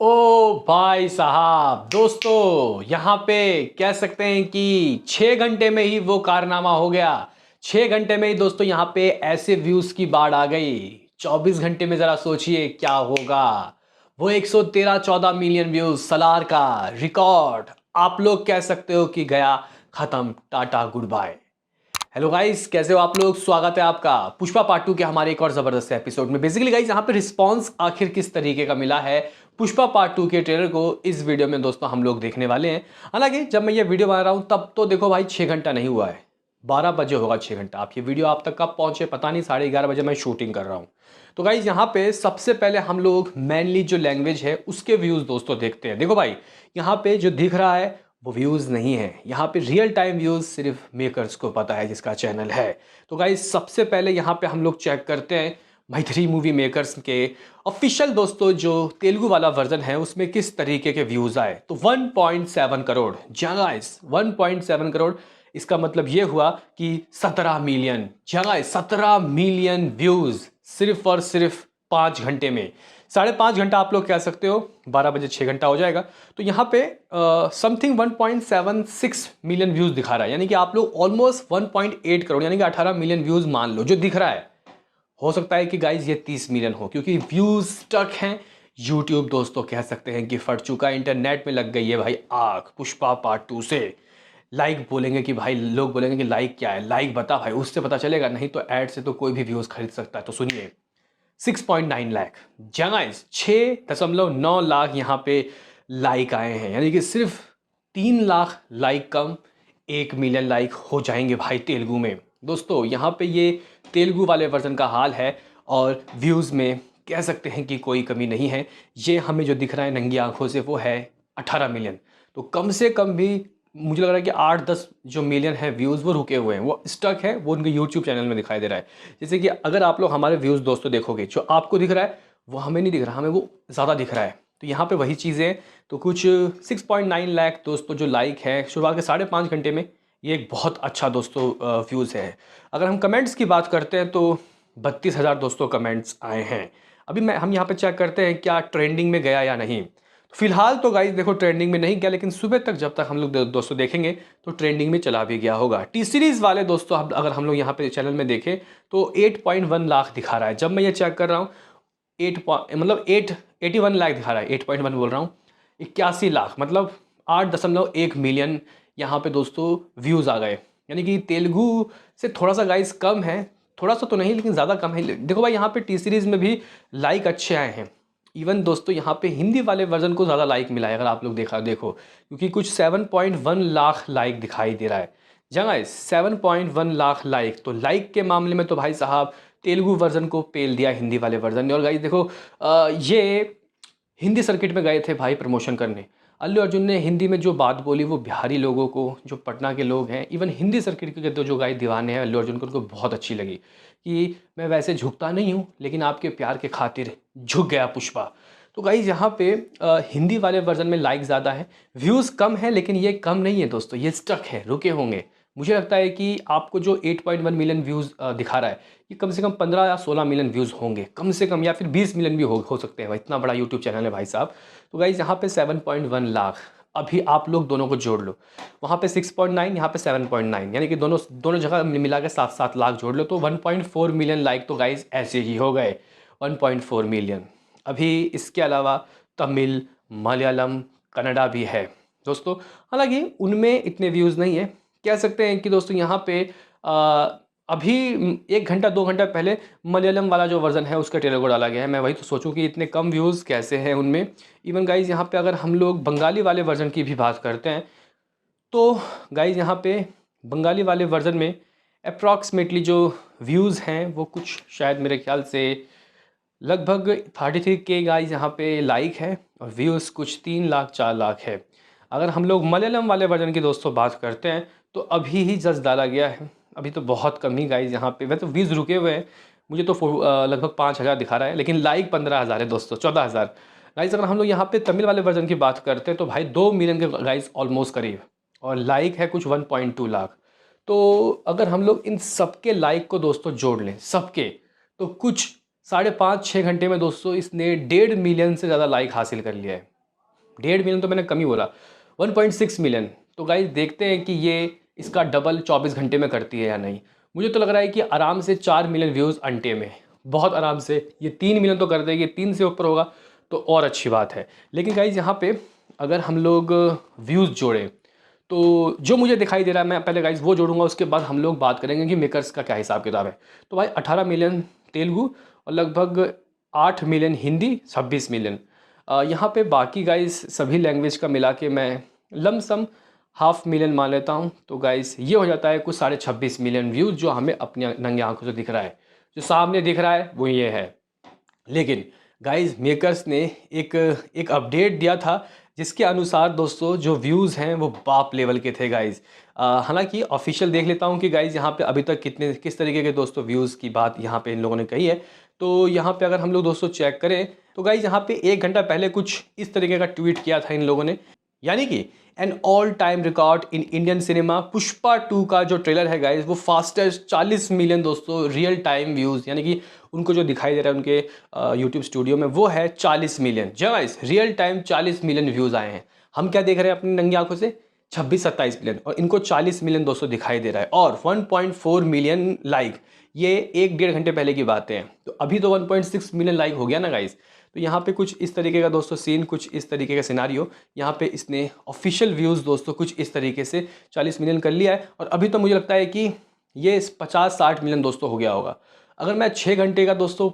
ओ भाई साहब दोस्तों, यहाँ पे कह सकते हैं कि 6 घंटे में ही वो कारनामा हो गया। 6 घंटे में ही दोस्तों यहाँ पे ऐसे व्यूज की बाढ़ आ गई। 24 घंटे में जरा सोचिए क्या होगा। वो 113-14 मिलियन व्यूज सलार का रिकॉर्ड आप लोग कह सकते हो कि गया खत्म, tata good bye. Hello guys, कैसे हो आप लोग। स्वागत है आपका पुष्पा पार्ट 2 के हमारे एक और जबरदस्त एपिसोड में। बेसिकली गाइस, यहाँ पे रिस्पांस आखिर किस तरीके का मिला है पुष्पा पार्ट 2 के ट्रेलर को, इस वीडियो में दोस्तों हम लोग देखने वाले हैं। हालांकि जब मैं ये वीडियो बना रहा हूँ तब तो देखो भाई 6 घंटा नहीं हुआ है, 12 बजे होगा 6 घंटा। आप ये वीडियो आप तक कब पहुंचे पता नहीं, 11:30 बजे मैं शूटिंग कर रहा हूँ। तो गाइज यहाँ पे सबसे पहले हम लोग मेनली जो लैंग्वेज है उसके व्यूज दोस्तों देखते हैं। देखो भाई, यहाँ पे जो दिख रहा है वो व्यूज़ नहीं है, यहाँ पे रियल टाइम व्यूज़ सिर्फ मेकर्स को पता है जिसका चैनल है। तो गाइस सबसे पहले यहाँ पे हम लोग चेक करते हैं मैथिली मूवी मेकर्स के ऑफिशियल दोस्तों जो तेलुगु वाला वर्जन है उसमें किस तरीके के व्यूज़ आए। तो 1.7 करोड़। जी गाइस, 1.7 करोड़। इसका मतलब ये हुआ कि 17 मिलियन। जी गाइस, 17 मिलियन व्यूज़ सिर्फ और सिर्फ 5 घंटे में। 5.5 घंटा आप लोग कह सकते हो, 12 बजे 6 घंटा हो जाएगा। तो यहाँ पे समथिंग 1.76 मिलियन व्यूज़ दिखा रहा है, यानी कि आप लोग ऑलमोस्ट 1.8 करोड़ यानी कि 18 मिलियन व्यूज़ मान लो जो दिख रहा है। हो सकता है कि गाइज ये 30 मिलियन हो, क्योंकि व्यूज़ स्टक हैं। यूट्यूब दोस्तों कह सकते हैं कि फट चुका, इंटरनेट में लग गई है भाई आग पुष्पा पार्ट 2 से। लाइक बोलेंगे कि भाई, लोग बोलेंगे कि लाइक क्या है, लाइक बता भाई, उससे पता चलेगा। नहीं तो ऐड से तो कोई भी व्यूज़ खरीद सकता है। तो सुनिए, 6.9 लाख गाइस, 6.9 लाख यहाँ पे लाइक आए हैं, यानी कि सिर्फ 3 लाख लाइक कम 1 मिलियन लाइक हो जाएंगे भाई तेलुगु में। दोस्तों यहाँ पे ये तेलुगु वाले वर्जन का हाल है, और व्यूज़ में कह सकते हैं कि कोई कमी नहीं है। ये हमें जो दिख रहा है नंगी आंखों से वो है 18 मिलियन। तो कम से कम भी मुझे लग रहा है कि 8-10 जो मिलियन है व्यूज़ वो रुके हुए हैं, वो स्टक है, वो उनके यूट्यूब चैनल में दिखाई दे रहा है। जैसे कि अगर आप लोग हमारे व्यूज़ दोस्तों देखोगे, जो आपको दिख रहा है वो हमें नहीं दिख रहा, हमें वो ज़्यादा दिख रहा है। तो यहाँ पे वही चीज़ें। तो कुछ 6.9 लाख दोस्तों जो लाइक है शुरुआत के 5.5 घंटे में, ये एक बहुत अच्छा दोस्तों व्यूज़ है। अगर हम कमेंट्स की बात करते हैं तो 32,000 दोस्तों कमेंट्स आए हैं। अभी हम यहाँ पे चेक करते हैं क्या ट्रेंडिंग में गया या नहीं। फिलहाल तो गाइस देखो ट्रेंडिंग में नहीं गया, लेकिन सुबह तक जब तक हम लोग दोस्तों देखेंगे तो ट्रेंडिंग में चला भी गया होगा। टी सीरीज़ वाले दोस्तों अगर हम लोग यहाँ पे चैनल में देखें तो 8.1 लाख दिखा रहा है। जब मैं ये चेक कर रहा हूँ 81 लाख दिखा रहा है। 8.1 बोल रहा हूँ, 81 लाख मतलब 8.1 मिलियन यहाँ पे दोस्तों व्यूज़ आ गए। यानी कि तेलुगु से थोड़ा सा गाइस कम है, थोड़ा सा तो नहीं लेकिन ज़्यादा कम है। देखो भाई यहाँ पे टी सीरीज़ में भी लाइक अच्छे आए हैं। इवन दोस्तों यहाँ पे हिंदी वाले वर्जन को ज़्यादा लाइक मिला है, अगर आप लोग देखो, क्योंकि कुछ 7.1 लाख लाइक दिखाई दे रहा है। जगह 7.1 लाख लाइक। तो लाइक के मामले में तो भाई साहब तेलुगु वर्जन को पेल दिया हिंदी वाले वर्जन ने। और गाइस देखो, ये हिंदी सर्किट में गए थे भाई प्रमोशन करने। अल्लू अर्जुन ने हिंदी में जो बात बोली वो बिहारी लोगों को, जो पटना के लोग हैं, इवन हिंदी सर्किट के तो जो गाइस दीवाने हैं अल्लू अर्जुन को, उनको बहुत अच्छी लगी कि मैं वैसे झुकता नहीं हूँ लेकिन आपके प्यार के खातिर झुक गया पुष्पा। तो गाइस यहाँ पे हिंदी वाले वर्जन में लाइक ज़्यादा है, व्यूज़ कम है, लेकिन ये कम नहीं है दोस्तों, ये स्टक है, रुके होंगे। मुझे लगता है कि आपको जो 8.1 मिलियन व्यूज़ दिखा रहा है, ये कम से कम 15 या 16 मिलियन व्यूज़ होंगे कम से कम, या फिर 20 मिलियन भी हो सकते हैं भाई, इतना बड़ा यूट्यूब चैनल है भाई साहब। तो गाइज यहाँ पे 7.1 लाख। अभी आप लोग दोनों को जोड़ लो, वहाँ पे 6.9, यहाँ पे 7.9, यानी कि दोनों दोनों जगह मिला के 7-7 लाख जोड़ लो तो 1.4 मिलियन लाइक तो गाइज ऐसे ही हो गए। 1.4 मिलियन। अभी इसके अलावा तमिल, मलयालम, कन्नड़ा भी है दोस्तों, हालांकि उनमें इतने व्यूज़ नहीं है। कह सकते हैं कि दोस्तों यहाँ पे अभी 1 घंटा 2 घंटा पहले मलयालम वाला जो वर्ज़न है उसका ट्रेलर को डाला गया है। मैं वही तो सोचूं कि इतने कम व्यूज़ कैसे हैं उनमें। इवन गाइज़ यहाँ पे अगर हम लोग बंगाली वाले वर्ज़न की भी बात करते हैं तो गाइज़ यहाँ पे बंगाली वाले वर्ज़न में अप्रॉक्सीमेटली जो व्यूज़ हैं वो कुछ शायद मेरे ख्याल से लगभग 33 के गाइज यहाँ पे लाइक है, और व्यूज़ कुछ 3 लाख 4 लाख है। अगर हम लोग मलयालम वाले वर्जन की दोस्तों बात करते हैं तो अभी ही जस्ट डाला गया है, अभी तो बहुत कम ही गाइज यहाँ पे, वैसे तो व्यूज़ रुके हुए हैं। मुझे तो लगभग 5,000 दिखा रहा है, लेकिन लाइक 15,000 है दोस्तों, 14,000 गाइज। अगर हम लोग यहाँ पे तमिल वाले वर्जन की बात करते हैं तो भाई 2 मिलियन के गाइज ऑलमोस्ट करीब, और लाइक है कुछ 1.2 लाख। तो अगर हम लोग इन सबके लाइक को दोस्तों जोड़ लें सबके, तो कुछ 5.5-6 घंटे में दोस्तों इसने 1.5 मिलियन से ज़्यादा लाइक हासिल कर लिया है। 1.5 मिलियन तो मैंने कम ही बोला, 1.6 मिलियन। तो गाइज देखते हैं कि ये इसका डबल 24 घंटे में करती है या नहीं। मुझे तो लग रहा है कि आराम से 4 मिलियन व्यूज़ घंटे में, बहुत आराम से ये 3 मिलियन तो कर देगी, 3 से ऊपर होगा तो और अच्छी बात है। लेकिन गाइज यहाँ पे अगर हम लोग व्यूज़ जोड़ें तो जो मुझे दिखाई दे रहा है, मैं पहले गाइज वो जोड़ूंगा, उसके बाद हम लोग बात करेंगे कि मेकर्स का क्या हिसाब किताब है। तो भाई 18 मिलियन तेलुगु और लगभग 8 मिलियन हिंदी, 26 मिलियन यहाँ पे बाकी गाइज सभी लैंग्वेज का मिला के मैं लमसम 500 मिलियन मान लेता हूँ। तो गाइज ये हो जाता है कुछ 26.5 मिलियन व्यूज़ जो हमें अपनी नंगी आंखों से दिख रहा है, जो सामने दिख रहा है वो ये है। लेकिन गाइज मेकर्स ने एक अपडेट दिया था जिसके अनुसार दोस्तों जो व्यूज़ हैं वो बाप लेवल के थे गाइज। हालांकि ऑफिशियल देख लेता हूँ कि गाइज यहाँ पे अभी तक किस तरीके के दोस्तों व्यूज़ की बात यहाँ पे इन लोगों ने कही है। तो यहाँ पे अगर हम लोग दोस्तों चेक करें तो गाइज यहाँ पे 1 घंटा पहले कुछ इस तरीके का ट्वीट किया था इन लोगों ने, यानी कि an all time record in Indian cinema. Pushpa 2 का जो ट्रेलर है गाइज वो फास्टेस्ट 40 मिलियन दोस्तों रियल टाइम व्यूज़, यानी कि उनको जो दिखाई दे रहा है उनके यूट्यूब स्टूडियो में वो है 40 मिलियन। जी guys real time 40 million views आए हैं। हम क्या देख रहे हैं अपनी नंगी आंखों से, 26-27 मिलियन, और इनको 40 मिलियन दोस्तों दिखाई दे रहा है। और 1.4 मिलियन लाइक, ये 1-1.5 घंटे पहले की बातें हैं। तो अभी तो 1.6 मिलियन लाइक हो गया ना गाइज। तो यहाँ पे कुछ इस तरीके का दोस्तों सीन, कुछ इस तरीके का सिनारियो, यहाँ पे इसने ऑफिशियल व्यूज़ दोस्तों कुछ इस तरीके से 40 मिलियन कर लिया है। और अभी तो मुझे लगता है कि ये 50-60 मिलियन दोस्तों हो गया होगा। अगर मैं 6 घंटे का दोस्तों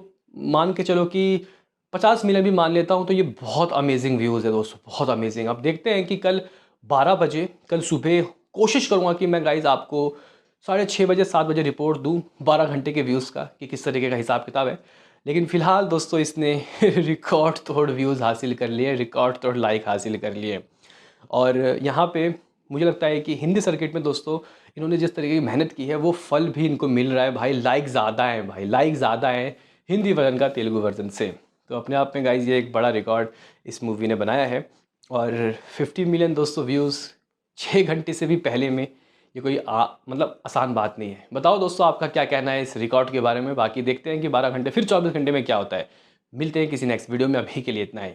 मान के चलो कि 50 मिलियन भी मान लेता हूँ तो ये बहुत अमेजिंग व्यूज़ है दोस्तों, बहुत अमेजिंग। अब देखते हैं कि कल 12 बजे, कल सुबह कोशिश करूँगा कि मैं गाइज आपको 6:30 बजे 7 बजे रिपोर्ट दूँ 12 घंटे के व्यूज़ का कि किस तरीके का हिसाब किताब है। लेकिन फ़िलहाल दोस्तों इसने रिकॉर्ड तोड़ व्यूज़ हासिल कर लिए, रिकॉर्ड तोड़ लाइक हासिल कर लिए। और यहाँ पे मुझे लगता है कि हिंदी सर्किट में दोस्तों इन्होंने जिस तरीके की मेहनत की है वो फल भी इनको मिल रहा है भाई। लाइक ज़्यादा है भाई, लाइक ज़्यादा है हिंदी वर्जन का तेलुगु वर्जन से। तो अपने आप में गाइज ये एक बड़ा रिकॉर्ड इस मूवी ने बनाया है। और 50 मिलियन दोस्तों व्यूज़ 6 घंटे से भी पहले में, ये कोई मतलब आसान बात नहीं है। बताओ दोस्तों आपका क्या कहना है इस रिकॉर्ड के बारे में। बाकी देखते हैं कि 12 घंटे फिर 24 घंटे में क्या होता है। मिलते हैं किसी नेक्स्ट वीडियो में, अभी के लिए इतना ही।